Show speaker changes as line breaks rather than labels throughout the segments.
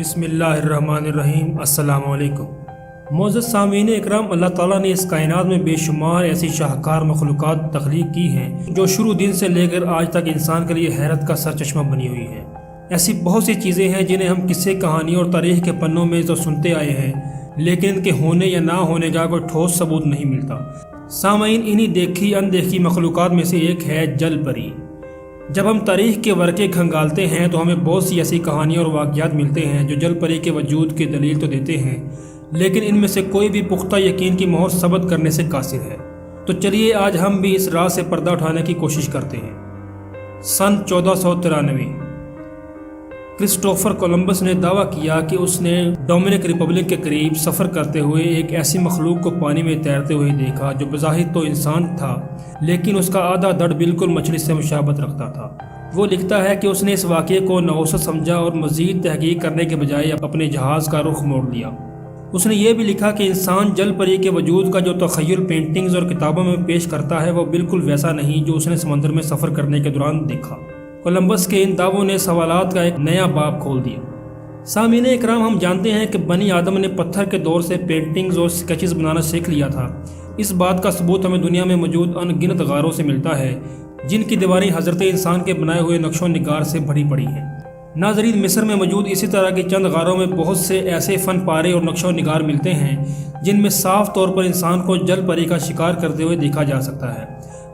بسم اللہ الرحمن الرحیم۔ السلام علیکم معزز سامعین اکرام، اللہ تعالیٰ نے اس کائنات میں بے شمار ایسی شاہکار مخلوقات تخلیق کی ہیں جو شروع دن سے لے کر آج تک انسان کے لیے حیرت کا سرچشمہ بنی ہوئی ہیں۔ ایسی بہت سی چیزیں ہیں جنہیں ہم قصے کہانیوں اور تاریخ کے پنوں میں تو سنتے آئے ہیں، لیکن ان کے ہونے یا نہ ہونے کا کوئی ٹھوس ثبوت نہیں ملتا۔ سامعین، انہی دیکھی اندیکھی مخلوقات میں سے ایک ہے جل پری۔ جب ہم تاریخ کے ورقے کھنگالتے ہیں تو ہمیں بہت سی ایسی کہانیاں اور واقعات ملتے ہیں جو جل پری کے وجود کی دلیل تو دیتے ہیں، لیکن ان میں سے کوئی بھی پختہ یقین کی مہر ثبت کرنے سے قاصر ہے۔ تو چلیے آج ہم بھی اس راز سے پردہ اٹھانے کی کوشش کرتے ہیں۔ سن 1493 کرسٹوفر کولمبس نے دعویٰ کیا کہ اس نے ڈومینک ریپبلک کے قریب سفر کرتے ہوئے ایک ایسی مخلوق کو پانی میں تیرتے ہوئے دیکھا جو بظاہر تو انسان تھا، لیکن اس کا آدھا دڑ بالکل مچھلی سے مشابہت رکھتا تھا۔ وہ لکھتا ہے کہ اس نے اس واقعے کو نوست سمجھا اور مزید تحقیق کرنے کے بجائے اپنے جہاز کا رخ موڑ لیا۔ اس نے یہ بھی لکھا کہ انسان جل پری کے وجود کا جو تخیل پینٹنگز اور کتابوں میں پیش کرتا ہے وہ بالکل ویسا نہیں جو اس نے سمندر میں سفر کرنے کے دوران دیکھا۔ کولمبس کے ان دعووں نے سوالات کا ایک نیا باب کھول دیا۔ سامعین اکرام، ہم جانتے ہیں کہ بنی آدم نے پتھر کے دور سے پینٹنگز اور سکیچز بنانا سیکھ لیا تھا۔ اس بات کا ثبوت ہمیں دنیا میں موجود ان گنت غاروں سے ملتا ہے جن کی دیواریں حضرت انسان کے بنائے ہوئے نقش و نگار سے بھری پڑی ہیں۔ ناظرین، مصر میں موجود اسی طرح کی چند غاروں میں بہت سے ایسے فن پارے اور نقش و نگار ملتے ہیں جن میں صاف طور پر انسان کو جل پری کا شکار کرتے ہوئے دیکھا جا سکتا ہے۔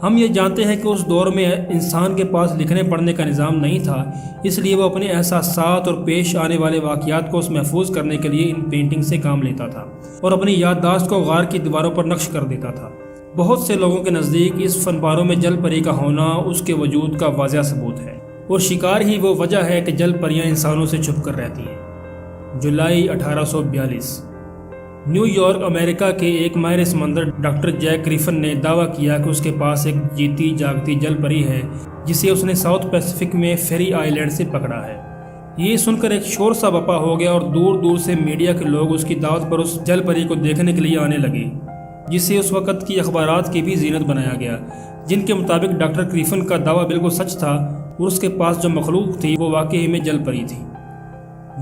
ہم یہ جانتے ہیں کہ اس دور میں انسان کے پاس لکھنے پڑھنے کا نظام نہیں تھا، اس لیے وہ اپنے احساسات اور پیش آنے والے واقعات کو محفوظ کرنے کے لیے ان پینٹنگ سے کام لیتا تھا اور اپنی یادداشت کو غار کی دیواروں پر نقش کر دیتا تھا۔ بہت سے لوگوں کے نزدیک اس فن پاروں میں جل پری کا ہونا اس کے وجود کا واضح ثبوت ہے، اور شکار ہی وہ وجہ ہے کہ جل پریاں انسانوں سے چھپ کر رہتی ہیں۔ جولائی 1842 نیو یارک، امریکہ کے ایک ماہر سمندر ڈاکٹر جیک گریفن نے دعویٰ کیا کہ اس کے پاس ایک جیتی جاگتی جل پری ہے جسے اس نے ساؤتھ پیسیفک میں فیری آئی لینڈ سے پکڑا ہے۔ یہ سن کر ایک شور سا بپا ہو گیا اور دور دور سے میڈیا کے لوگ اس کی دعوت پر اس جل پری کو دیکھنے کے لیے آنے لگے، جسے اس وقت کی اخبارات کی بھی زینت بنایا گیا، جن کے مطابق ڈاکٹر گریفن کا دعویٰ بالکل سچ تھا اور اس کے پاس جو مخلوق تھی وہ واقعی میں جل پری تھی۔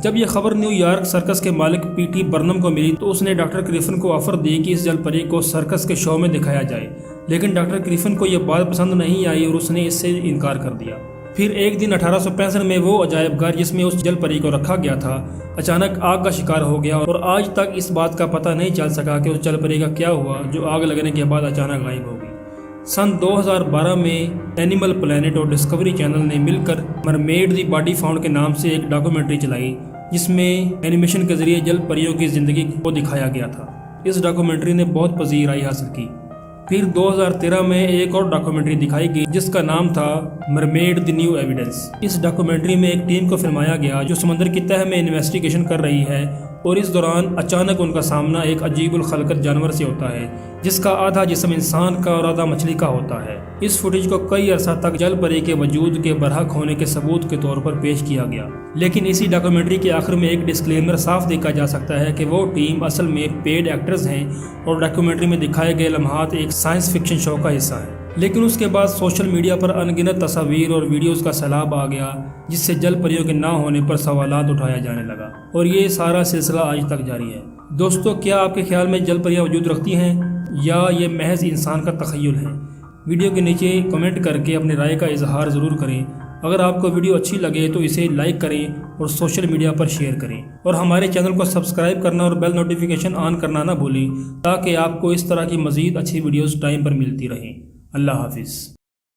جب یہ خبر نیو یارک سرکس کے مالک پی ٹی برنم کو ملی تو اس نے ڈاکٹر گریفن کو آفر دی کہ اس جل پری کو سرکس کے شو میں دکھایا جائے، لیکن ڈاکٹر گریفن کو یہ بات پسند نہیں آئی اور اس نے اس سے انکار کر دیا۔ پھر ایک دن 1865 میں وہ عجائب گھر جس میں اس جل پری کو رکھا گیا تھا اچانک آگ کا شکار ہو گیا، اور آج تک اس بات کا پتہ نہیں چل سکا کہ اس جل پری کا کیا ہوا جو آگ لگنے کے بعد اچانک غائب ہو گئی۔ سن 2012 میں اینیمل پلانٹ اور ڈسکوری چینل نے مل کر مرمیڈ دی باڈی فاؤنڈ کے نام سے ایک ڈاکومنٹری چلائی جس میں اینیمیشن کے ذریعے جل پریوں کی زندگی کو دکھایا گیا تھا۔ اس ڈاکومنٹری نے بہت پذیرائی حاصل کی۔ پھر 2013 میں ایک اور ڈاکومنٹری دکھائی گئی جس کا نام تھا مرمیڈ دی نیو ایویڈنس۔ اس ڈاکومنٹری میں ایک ٹیم کو فلمایا گیا جو سمندر کی تہہ میں انویسٹیگیشن کر رہی ہے، اور اس دوران اچانک ان کا سامنا ایک عجیب الخلقت جانور سے ہوتا ہے جس کا آدھا جسم انسان کا اور آدھا مچھلی کا ہوتا ہے۔ اس فوٹیج کو کئی عرصہ تک جل پری کے وجود کے برحق ہونے کے ثبوت کے طور پر پیش کیا گیا، لیکن اسی ڈاکومنٹری کے آخر میں ایک ڈسکلیمر صاف دیکھا جا سکتا ہے کہ وہ ٹیم اصل میں پیڈ ایکٹرز ہیں اور ڈاکومنٹری میں دکھائے گئے لمحات ایک سائنس فکشن شو کا حصہ ہے۔ لیکن اس کے بعد سوشل میڈیا پر انگنت تصاویر اور ویڈیوز کا سیلاب آ گیا جس سے جل پریوں کے نہ ہونے پر سوالات اٹھایا جانے لگا، اور یہ سارا سلسلہ آج تک جاری ہے۔ دوستو، کیا آپ کے خیال میں جل پریاں وجود رکھتی ہیں یا یہ محض انسان کا تخیل ہے؟ ویڈیو کے نیچے کمنٹ کر کے اپنی رائے کا اظہار ضرور کریں۔ اگر آپ کو ویڈیو اچھی لگے تو اسے لائک کریں اور سوشل میڈیا پر شیئر کریں، اور ہمارے چینل کو سبسکرائب کرنا اور بیل نوٹیفیکیشن آن کرنا نہ بھولیں تاکہ آپ کو اس طرح کی مزید اچھی ویڈیوز ٹائم پر ملتی رہیں۔ اللہ حافظ۔